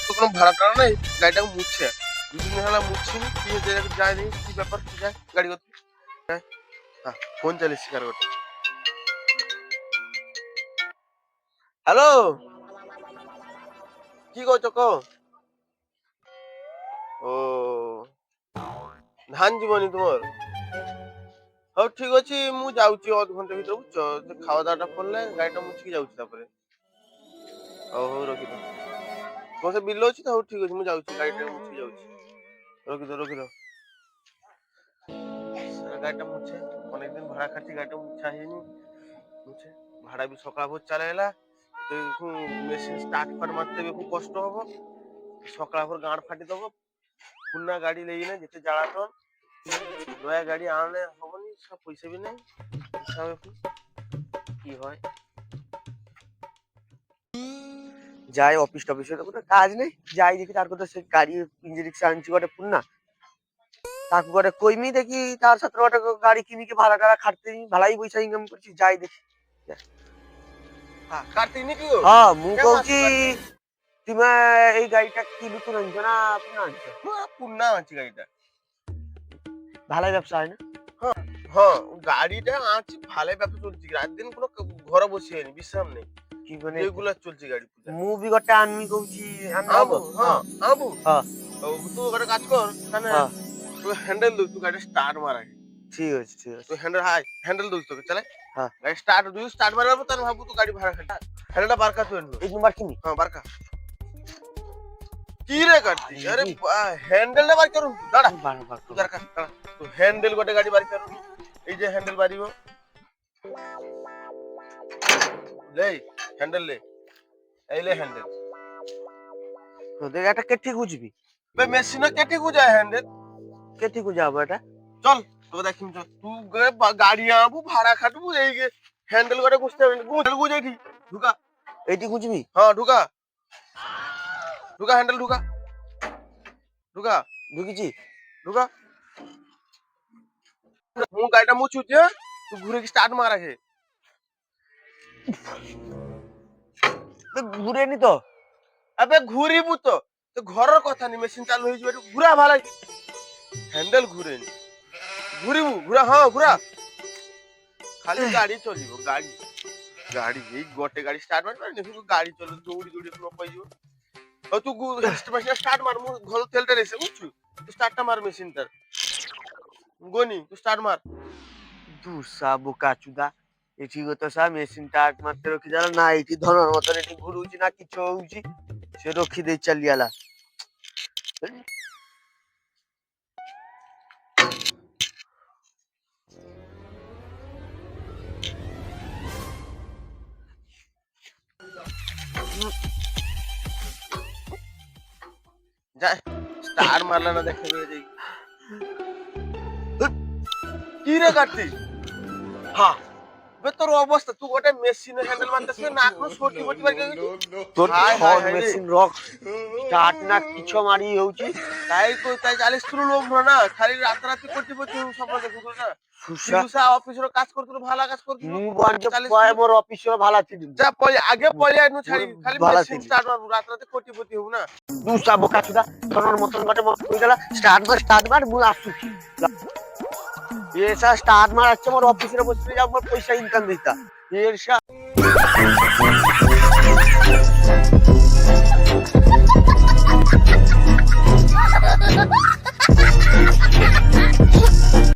তো কোনো ভাড়া টাড়া নেই, গাড়িটাকে মুছছে। দুদিন হলো মুছছিনি, কি হয়েছে যায় দেখি কি ব্যাপার, কি যায় গাড়ি করতে যায়। হ্যাঁ, ফোন চালিয়ে স্বীকার করতে। হ্যালো, কি করছো কো? ও ধান জীবনী তোমার। ହଉ ଠିକ ଅଛି, ମୁଁ ଯାଉଛି ଅଧଘଣ୍ଟା ଭିତରେ, ବୁଝୁଛ? ଖାওয়া ଦାওয়াটা করলে ଗାଡିଟା ମୁଛିକି ଯାଉଛି ତାପରେ। ହଉ ହଉ ରଖିଦ। ମୋ ସେ ବିଲ ଅଛି ତ, ହଉ ଠିକ ଅଛି, ମୁଁ ଯାଉଛି ଗାଡିଟା ମୁଛିକି ଯାଉଛି। ରଖିଦ ରଖିଦ। ଗାଡିଟା ମୁଛେ, ଅନେକ ଦିନ ଭଡା ଖାচ্ছি, ଗାଡିଟା ମୁଛା ହେଇନି। মুছে ভাড়া ବି সকাଳ ভোর চালা ହେଲା, মেশিন স্টার্ট ফাট মারতে খুব কষ্ট হব। সকাଳ ভোর গাঁড় ফাটি দব, পুনা গাড়ি লেগিনে যেতে জ্বালাতন, নয়া গাড়ি আনলে হবনি, সব পয়সা भी নেই। হিসাবে কি হয়, যাই অফিস টফিসে তো কোনো কাজ নেই, যাই দেখি তার কথা সে গাড়ি ইঞ্জিনিক্স আনছি গোটে পুনা, তাকে গোটে কইমি দেখি তার সাথে গোটে গাড়ি কিনিকে ভাড়া টাড়া খাটতে ভালাই পয়সা ইনকাম করছি, যাই দেখি। হ্যাঁ ମୁଁ କହୁଛି ତୁମେ ଏଇ ଗାଡିଟା কি নতুন আনছো না পুনা আনছো? পুনা আনছি গাড়িটা। ভালোই ব্যবসা হয় না? হ্যাঁ হ্যাঁ, গাড়িটা আনছি, ভালোই ব্যবসা চলছে, রাত দিন কোনো ঘরে বসে হয়নি, বিশ্রাম নেই, কি মানে রেগুলার চলছে গাড়ি। ମୁଁ ବି ଗୋଟେ আনবি কହୁছি, আনবো? হ্যাঁ আনবো। হ্যাঁ তুই ଗୋଟେ কাজ কর, তাহলে তুই হ্যান্ডেল দে, তুই গাড়ি স্টার্ট মার আগে। ঠিক আছে ঠিক আছে, তুই হ্যান্ডেল দৌড় তোকে চালাই। হ্যাঁ গাড়ি স্টার্ট মারবো, তাহলে ভাববো তুই গাড়ি ভাড়া খাটা। হ্যান্ডেলটা বারকা তুই এই নম্বর কিনি। হ্যাঁ বারকা কি রে কাটতি, আরে হ্যান্ডেলটা বার করুন, দাঁড়া দাঁড়া, তো হ্যান্ডেল গোটে গাড়ি বার করুন, এই যে হ্যান্ডেল বাড়িব, লে হ্যান্ডেল লে, এই লে হ্যান্ডেল। তোদের এটা কেটি গুজবি বে, মেশিনে কেটি গুজায় হ্যান্ডেল, কেটি গুজাবো এটা? চল তো দেখিম, চল তুই গাড়ি আনবো, ভাড়া খাটবো, এই হ্যান্ডেল গোটে গুজতে হবে, গুজ এইটি ঢুকা, এইটি গুজবি। হ্যাঁ ঢুকা ঢুকা, হ্যান্ডেল ঢুকা ঢুকা, ঢুকিছি ঢুকা। ମୁଁ ଗାଡିଟା ମୁଛୁଛି, ତୁ ଘୁରେଇକି ଷ୍ଟାର୍ଟ ମାର ଆଗେ। ଘୁରେନି ତ, ଏବେ ଘୁରିବୁ ତ, ଘରର କଥା ନି, ମେସିନ ଚାଲୁ ହେଇଯିବ, ଏଠୁ ଘୁରା ଭାଲା, ହ୍ୟାଣ୍ଡେଲ ଘୁରେନି, ଘୁରିବୁ ଘୁରା, ହଁ ଘୁରା, ଖାଲି ଗାଡି ଚଲିବ, ଗାଡି ଗାଡି ଏଇ ଗୋଟେ ଗାଡି ଷ୍ଟାର୍ଟ ମାରିପାରିନି, ଗାଡି ଚଲେଇ ଦୌଡି ଦୌଡି ନ ପାଇଯିବ। ହଉ ତୁ ଷ୍ଟାର୍ଟ ମାର, ମୁଁ ଘର ତେଲଟା ରେସେ, ବୁଝଛୁ? ତୁ ଷ୍ଟାର୍ଟଟା ମାର মেশিনটার, গোনি তু স্টার্ট মার। দুসা বোকা চুদা, এটি তো সা মেশিন স্টার্ট মারতে রখি যারা না, এটি ধরার মতন এটি ঘুরুছি না কিছু হଉଛି, সে রখি দেই চালিয়ালা। যা স্টার মারলা না, দেখে যাই কি রে কাটতি। হ্যাঁ বে, তোর অবস্থা, তুই গোটে মেশিনে হ্যান্ডেল মারতেছিস না, এখন সর্টি ফর্টি বাকি তোর ছট মেশিন রক স্টার্ট না কিছু মারি হଉଛି, তাই কই তাই চালিস তুই লোক না, খালি রাতারাতি কোটি কোটি সফল দেখু না। সুসা অফিসের কাজ করতে ভালো কাজ করতে, মু বঞ্চ পয় মোর অফিসের ভালো ছিল, যা পয় আগে পয় আইনু ছাড়ি, খালি মেশিন স্টার্ট মারবো, রাতারাতি কোটি কোটি হউ না। দুসা বোকা চুদা, তোর মতন গটে মত কই গেলা, স্টার্ট মার মু আসুছি। এসা স্টার্ট মারাচ্ছে, মোর অফিসে বসে যাব, পয়সা ইনকাম দিতা এরসা।